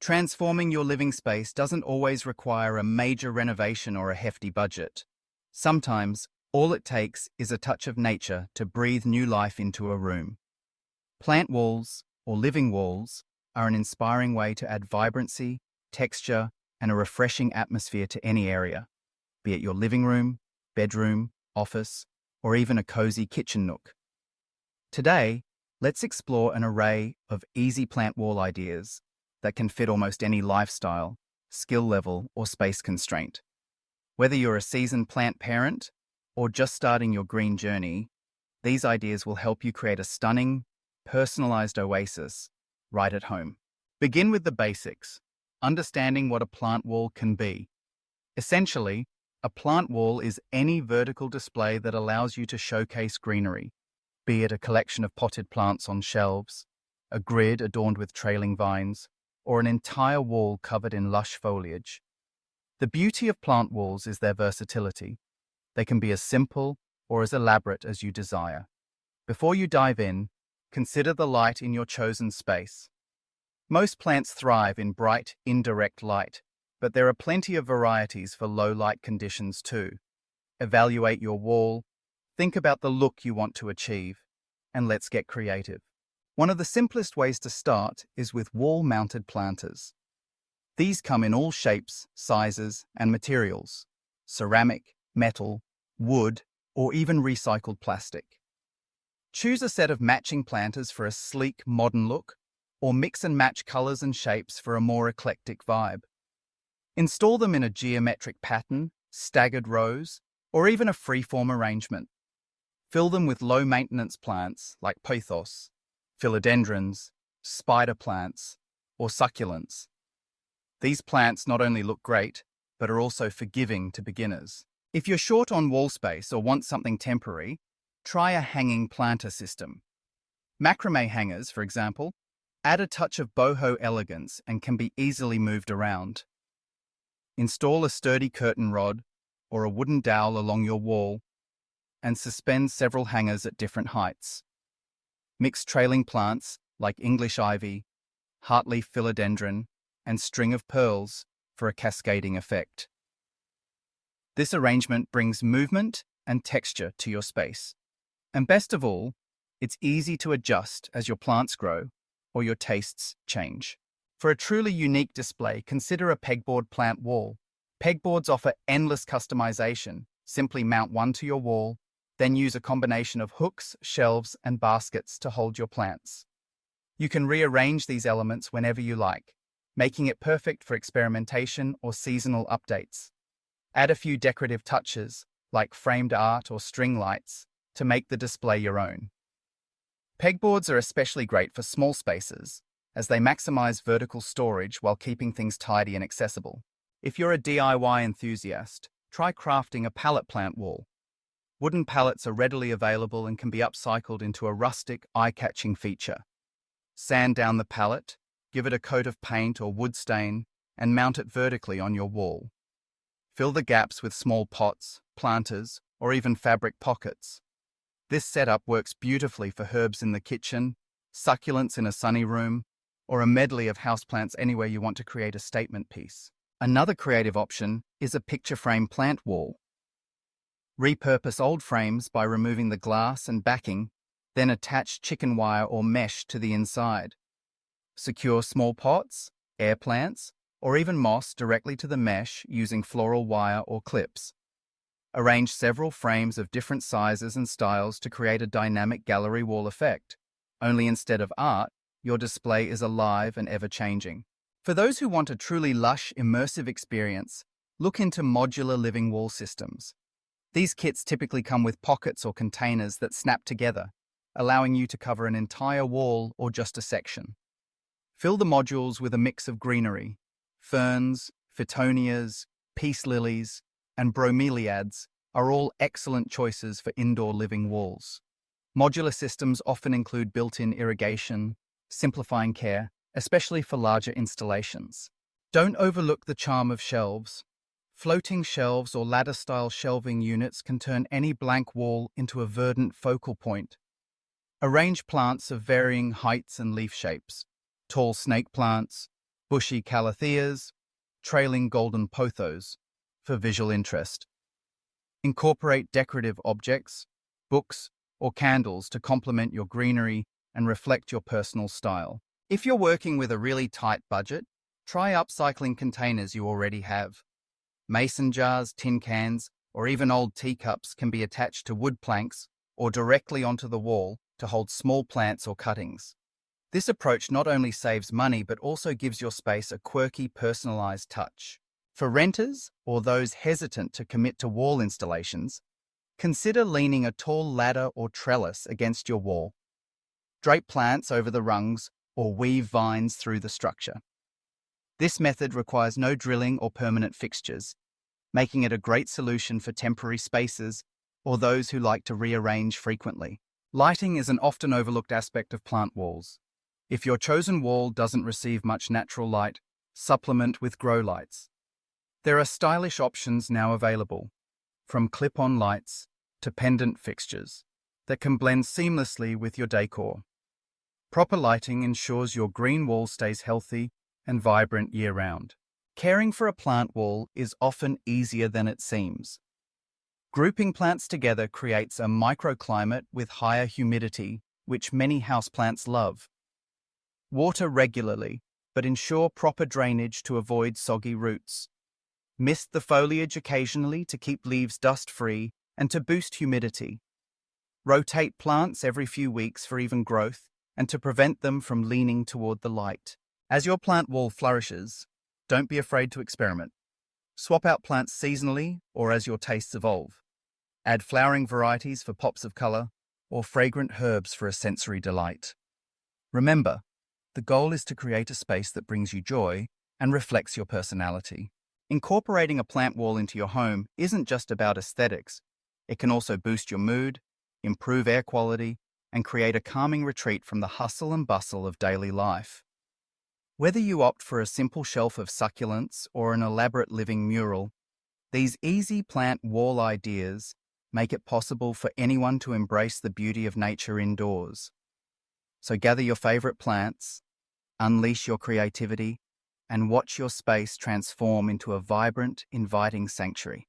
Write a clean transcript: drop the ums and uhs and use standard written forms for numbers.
Transforming your living space doesn't always require a major renovation or a hefty budget. Sometimes, all it takes is a touch of nature to breathe new life into a room. Plant walls, or living walls, are an inspiring way to add vibrancy, texture, and a refreshing atmosphere to any area, be it your living room, bedroom, office, or even a cozy kitchen nook. Today, let's explore an array of easy plant wall ideas that can fit almost any lifestyle, skill level, or space constraint. Whether you're a seasoned plant parent or just starting your green journey, these ideas will help you create a stunning, personalized oasis right at home. Begin with the basics, understanding what a plant wall can be. Essentially, a plant wall is any vertical display that allows you to showcase greenery, be it a collection of potted plants on shelves, a grid adorned with trailing vines, or an entire wall covered in lush foliage. The beauty of plant walls is their versatility. They can be as simple or as elaborate as you desire. Before you dive in, consider the light in your chosen space. Most plants thrive in bright, indirect light, but there are plenty of varieties for low light conditions too. Evaluate your wall, think about the look you want to achieve, and let's get creative. One of the simplest ways to start is with wall-mounted planters. These come in all shapes, sizes, and materials: ceramic, metal, wood, or even recycled plastic. Choose a set of matching planters for a sleek, modern look, or mix and match colors and shapes for a more eclectic vibe. Install them in a geometric pattern, staggered rows, or even a free-form arrangement. Fill them with low-maintenance plants like pothos, philodendrons, spider plants, or succulents. These plants not only look great, but are also forgiving to beginners. If you're short on wall space or want something temporary, try a hanging planter system. Macrame hangers, for example, add a touch of boho elegance and can be easily moved around. Install a sturdy curtain rod or a wooden dowel along your wall and suspend several hangers at different heights. Mix trailing plants like English ivy, heartleaf philodendron, and string of pearls for a cascading effect. This arrangement brings movement and texture to your space. And best of all, it's easy to adjust as your plants grow or your tastes change. For a truly unique display, consider a pegboard plant wall. Pegboards offer endless customization. Simply mount one to your wall, then use a combination of hooks, shelves, and baskets to hold your plants. You can rearrange these elements whenever you like, making it perfect for experimentation or seasonal updates. Add a few decorative touches, like framed art or string lights, to make the display your own. Pegboards are especially great for small spaces, as they maximize vertical storage while keeping things tidy and accessible. If you're a DIY enthusiast, try crafting a pallet plant wall. Wooden pallets are readily available and can be upcycled into a rustic, eye-catching feature. Sand down the pallet, give it a coat of paint or wood stain, and mount it vertically on your wall. Fill the gaps with small pots, planters, or even fabric pockets. This setup works beautifully for herbs in the kitchen, succulents in a sunny room, or a medley of houseplants anywhere you want to create a statement piece. Another creative option is a picture frame plant wall. Repurpose old frames by removing the glass and backing, then attach chicken wire or mesh to the inside. Secure small pots, air plants, or even moss directly to the mesh using floral wire or clips. Arrange several frames of different sizes and styles to create a dynamic gallery wall effect. Only instead of art, your display is alive and ever-changing. For those who want a truly lush, immersive experience, look into modular living wall systems. These kits typically come with pockets or containers that snap together, allowing you to cover an entire wall or just a section. Fill the modules with a mix of greenery. Ferns, phytonias, peace lilies, and bromeliads are all excellent choices for indoor living walls. Modular systems often include built-in irrigation, simplifying care, especially for larger installations. Don't overlook the charm of shelves. Floating shelves or ladder-style shelving units can turn any blank wall into a verdant focal point. Arrange plants of varying heights and leaf shapes: tall snake plants, bushy calatheas, trailing golden pothos for visual interest. Incorporate decorative objects, books, or candles to complement your greenery and reflect your personal style. If you're working with a really tight budget, try upcycling containers you already have. Mason jars, tin cans, or even old teacups can be attached to wood planks or directly onto the wall to hold small plants or cuttings. This approach not only saves money but also gives your space a quirky, personalized touch. For renters or those hesitant to commit to wall installations, consider leaning a tall ladder or trellis against your wall. Drape plants over the rungs or weave vines through the structure. This method requires no drilling or permanent fixtures, making it a great solution for temporary spaces or those who like to rearrange frequently. Lighting is an often overlooked aspect of plant walls. If your chosen wall doesn't receive much natural light, supplement with grow lights. There are stylish options now available, from clip-on lights to pendant fixtures, that can blend seamlessly with your decor. Proper lighting ensures your green wall stays healthy and vibrant year-round. Caring for a plant wall is often easier than it seems. Grouping plants together creates a microclimate with higher humidity, which many houseplants love. Water regularly, but ensure proper drainage to avoid soggy roots. Mist the foliage occasionally to keep leaves dust-free and to boost humidity. Rotate plants every few weeks for even growth and to prevent them from leaning toward the light. As your plant wall flourishes, don't be afraid to experiment. Swap out plants seasonally or as your tastes evolve. Add flowering varieties for pops of color or fragrant herbs for a sensory delight. Remember, the goal is to create a space that brings you joy and reflects your personality. Incorporating a plant wall into your home isn't just about aesthetics. It can also boost your mood, improve air quality, and create a calming retreat from the hustle and bustle of daily life. Whether you opt for a simple shelf of succulents or an elaborate living mural, these easy plant wall ideas make it possible for anyone to embrace the beauty of nature indoors. So gather your favorite plants, unleash your creativity, and watch your space transform into a vibrant, inviting sanctuary.